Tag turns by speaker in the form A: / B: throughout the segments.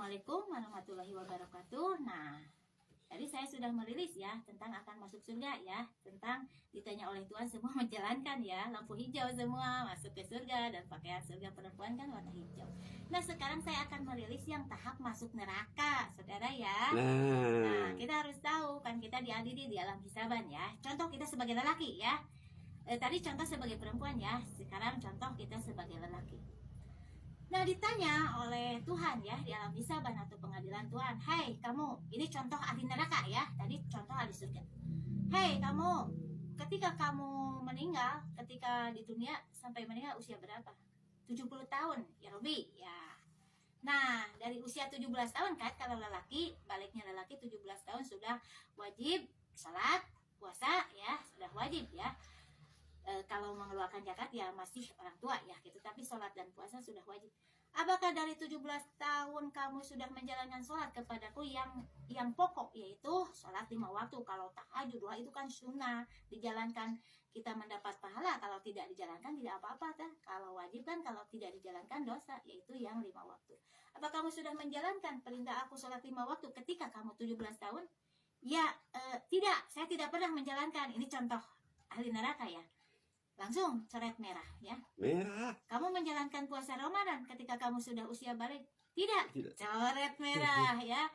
A: Assalamualaikum warahmatullahi wabarakatuh. Nah, tadi saya sudah merilis ya tentang akan masuk surga ya, tentang ditanya oleh Tuhan semua menjalankan ya, lampu hijau semua masuk ke surga dan pakaian surga perempuan kan warna hijau. Nah, sekarang saya akan merilis yang tahap masuk neraka, saudara ya. Nah, kita harus tahu kan kita diadili di alam hisaban ya. Contoh kita sebagai lelaki ya. Tadi contoh sebagai perempuan ya, sekarang contoh kita sebagai lelaki. Nah, ditanya oleh Tuhan ya di alam hisaban atau pengadilan Tuhan, "Hai kamu," ini contoh ahli neraka ya, tadi contoh ahli surga. "Hai kamu, ketika kamu meninggal, ketika di dunia sampai meninggal usia berapa?" 70 tahun, ya Robi, ya. Nah, dari usia 17 tahun kan kalau lelaki, baliknya lelaki 17 tahun sudah wajib salat, puasa ya, sudah wajib ya. Kalau mengeluarkan zakat ya masih orang tua ya gitu, tapi sholat dan puasa sudah wajib. Apakah dari 17 tahun kamu sudah menjalankan sholat kepadaku yang pokok, yaitu sholat 5 waktu? Kalau tahajud doa itu kan sunnah, dijalankan kita mendapat pahala, kalau tidak dijalankan tidak apa-apa kan? Kalau wajib kan, kalau tidak dijalankan dosa, yaitu yang 5 waktu. Apa kamu sudah menjalankan perintah aku sholat 5 waktu ketika kamu 17 tahun? Ya, tidak, saya tidak pernah menjalankan. Ini contoh ahli neraka ya. Langsung coret merah ya.
B: Merah.
A: Kamu menjalankan puasa Ramadan ketika kamu sudah usia balik? Tidak. Coret merah ya.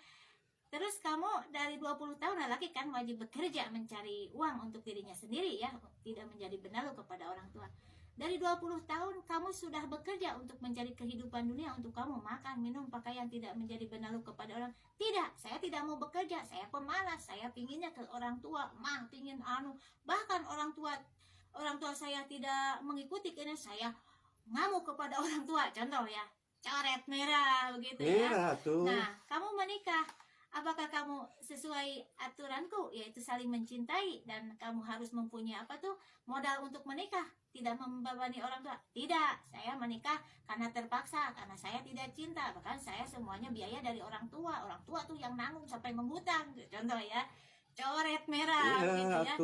A: Terus kamu dari 20 tahun lelaki kan wajib bekerja mencari uang untuk dirinya sendiri ya, tidak menjadi benalu kepada orang tua. Dari 20 tahun kamu sudah bekerja untuk mencari kehidupan dunia, untuk kamu makan, minum, pakaian, tidak menjadi benalu kepada orang. Tidak, saya tidak mau bekerja, saya pemalas, saya pinginnya ke orang tua, pingin bahkan orang tua saya tidak mengikuti, karena saya ngamuk kepada orang tua, contoh ya, coret merah begitu
B: merah,
A: ya.
B: Tuh.
A: Nah, kamu menikah, apakah kamu sesuai aturanku, yaitu saling mencintai, dan kamu harus mempunyai modal untuk menikah, tidak membebani orang tua? Tidak, saya menikah karena terpaksa, karena saya tidak cinta, bahkan saya semuanya biaya dari orang tua tuh yang nanggung sampai menghutang, contoh ya, coret merah gitu ya.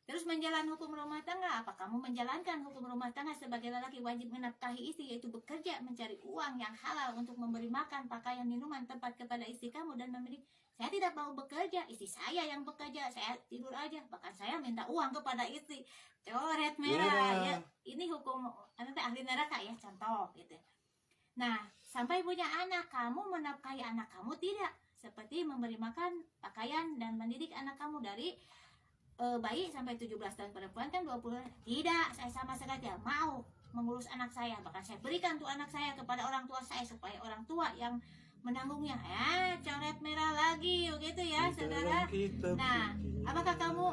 A: Terus menjalankan hukum rumah tangga, apa kamu menjalankan hukum rumah tangga sebagai lelaki wajib menafkahi istri, yaitu bekerja mencari uang yang halal untuk memberi makan, pakaian, minuman, tempat kepada istri kamu dan memberi. Saya tidak mau bekerja, istri saya yang bekerja, saya tidur aja, bahkan saya minta uang kepada istri. Coret merah ya. Ini hukum ahli neraka ya, contoh gitu. Nah, sampai punya anak, kamu menafkahi anak kamu tidak, seperti memberi makan, pakaian, dan mendidik anak kamu dari bayi sampai 17 tahun, perempuan kan 20. Tidak, saya sama sekali tidak mau mengurus anak saya, bahkan saya berikan tuh anak saya kepada orang tua saya supaya orang tua yang menanggungnya. Coret merah lagi begitu ya, saudara. Nah, apakah kamu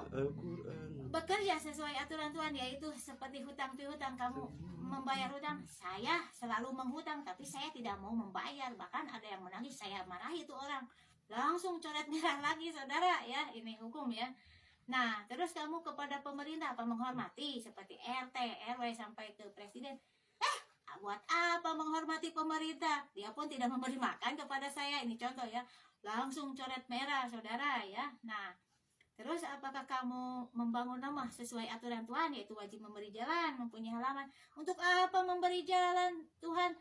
A: bekerja sesuai aturan Tuhan, yaitu seperti hutang piutang, kamu membayar hutang? Saya selalu menghutang, tapi saya tidak mau membayar, bahkan ada yang menangis, saya marahi itu orang, langsung coret merah lagi, saudara ya. Ini hukum ya. Nah, terus kamu kepada pemerintah apa menghormati, seperti RT, RW sampai ke presiden. Buat apa menghormati pemerintah? Dia pun tidak memberi makan kepada saya. Ini contoh ya. Langsung coret merah, saudara ya. Nah, terus apakah kamu membangun rumah sesuai aturan Tuhan, yaitu wajib memberi jalan, mempunyai halaman? Untuk apa memberi jalan Tuhan?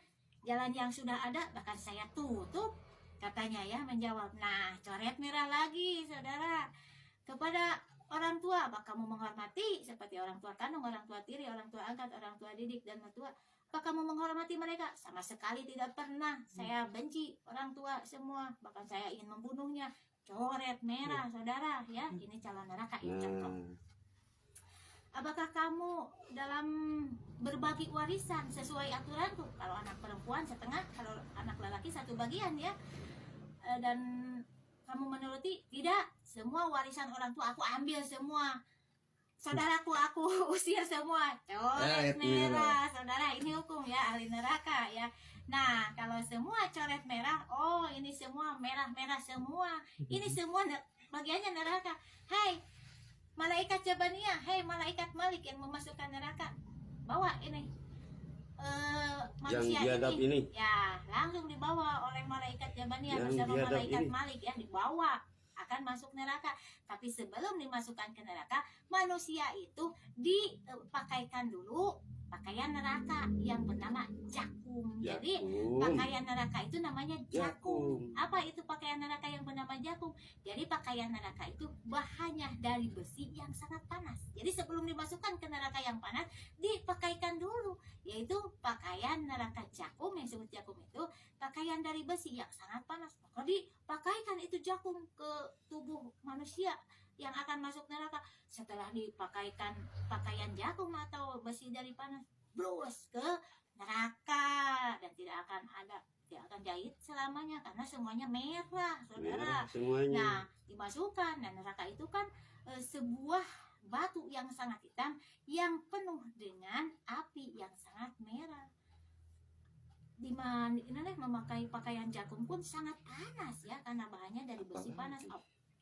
A: Jalan yang sudah ada bahkan saya tutup, katanya ya, menjawab. Nah, coret merah lagi, saudara. Kepada orang tua, apa kamu menghormati seperti orang tua kandung, orang tua tiri, orang tua angkat, orang tua didik, dan mertua? Apa kamu menghormati mereka? Sama sekali tidak pernah. Saya benci orang tua semua, bahkan saya ingin membunuhnya. Coret merah, saudara ya. Ini calon neraka ya, contoh. Apakah kamu dalam berbagi warisan sesuai aturanku? Kalau anak perempuan setengah, kalau anak lelaki satu bagian ya. Dan kamu menuruti? Tidak, semua warisan orang tua aku ambil semua, saudaraku aku usir semua. Coret merah, saudara. Ini hukum ya ahli neraka ya. Nah, kalau semua coret merah, ini semua merah-merah semua, ini semua bagiannya neraka. Hai malaikat Jabaniyah, hai malaikat Malik yang memasukkan neraka, bawa ini manusia ini ya, langsung dibawa oleh malaikat Jabaniyah bersama malaikat Malik ya, dibawa akan masuk neraka. Tapi sebelum dimasukkan ke neraka, manusia itu dipakaikan dulu pakaian neraka yang bernama jakum. Jadi
B: Jakum.
A: pakaian neraka itu namanya jakum.
B: Jakum.
A: Apa itu pakaian neraka yang bernama jakum? Jadi pakaian neraka itu bahannya dari besi yang sangat panas. Jadi sebelum dimasukkan ke neraka yang panas, dipakaikan dulu, yaitu pakaian neraka jakum. Yang disebut jakum itu pakaian dari besi yang sangat panas. Maka dipakaikan itu jakum ke tubuh manusia yang akan masuk neraka. Setelah dipakaikan pakaian jakum atau besi dari panas, blus ke neraka, dan tidak akan jahit selamanya karena semuanya merah, saudara.
B: Merah semuanya.
A: Nah, dimasukkan, dan neraka itu kan sebuah batu yang sangat hitam yang penuh dengan api yang sangat merah. Dimana memakai pakaian jakum pun sangat panas ya, karena bahannya dari besi panas.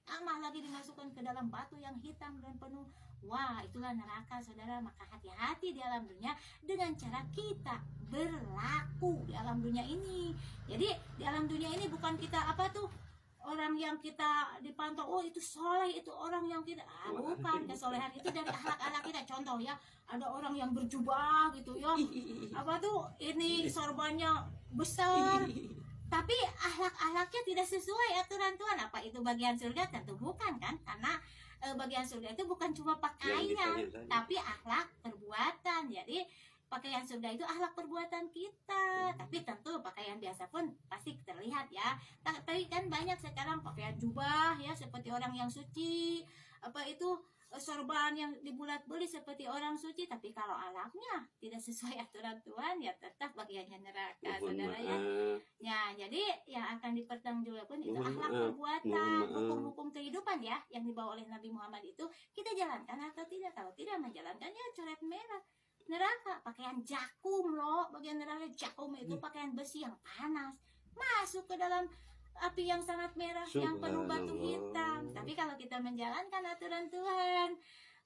A: Tambah lagi dimasukkan ke dalam batu yang hitam dan penuh. Wah, itulah neraka, saudara. Maka hati-hati di alam dunia dengan cara kita berlaku di alam dunia ini. Jadi di alam dunia ini bukan kita apa tuh, orang yang kita dipantau, oh itu soleh, itu orang yang tidak, bukan. Kesolehan itu dari akhlak-akhlak kita. Contoh ya, ada orang yang berjubah gitu ya, apa tuh, ini sorbannya besar, tapi akhlak-akhlaknya tidak sesuai aturan Tuhan. Apa itu bagian surga? Tentu bukan kan, karena bagian surga itu bukan cuma pakaian, tapi akhlak perbuatan. Jadi pakaian surga itu akhlak perbuatan kita. Tapi tentu pakaian biasa pun pasti terlihat ya. Tapi kan banyak sekarang pakaian jubah ya, seperti orang yang suci. Apa itu, sorban yang dibulat-beli seperti orang suci, tapi kalau akhlaknya tidak sesuai aturan Tuhan, ya tetap bagiannya neraka, saudara ya. Ya, jadi yang akan dipertanggungjawabkan itu akhlak perbuatan, hukum-hukum kehidupan ya, yang dibawa oleh Nabi Muhammad itu kita jalankan atau tidak. Kalau tidak menjalankannya, coret merah. Neraka, pakaian jakum loh, bagian neraka jakum itu pakaian besi yang panas, masuk ke dalam api yang sangat merah yang penuh batu hitam. Tapi kalau kita menjalankan aturan Tuhan,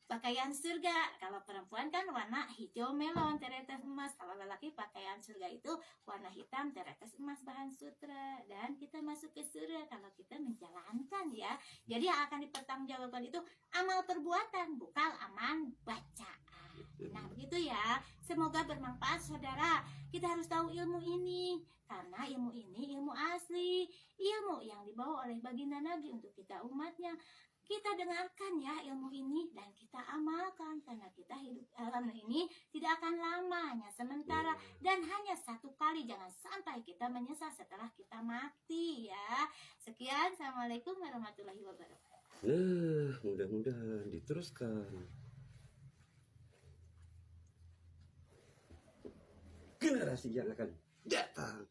A: pakaian surga, kalau perempuan kan warna hijau melon teretes emas, kalau lelaki pakaian surga itu warna hitam teretes emas bahan sutra. Dan kita masuk ke surga kalau kita menjalankan ya. Jadi yang akan dipertanggungjawabkan itu amal perbuatan, bukan amal bacaan. Nah begitu ya. Semoga bermanfaat, saudara. Kita harus tahu ilmu ini, karena ilmu ini ilmu asli, ilmu yang dibawa oleh baginda Nabi untuk kita umatnya. Kita dengarkan ya ilmu ini dan kita amalkan, karena kita hidup alam ini tidak akan lama, hanya sementara dan hanya satu kali. Jangan sampai kita menyesal setelah kita mati ya. Sekian, assalamualaikum warahmatullahi wabarakatuh.
B: Nah, mudah-mudahan diteruskan. Generasi yang akan datang.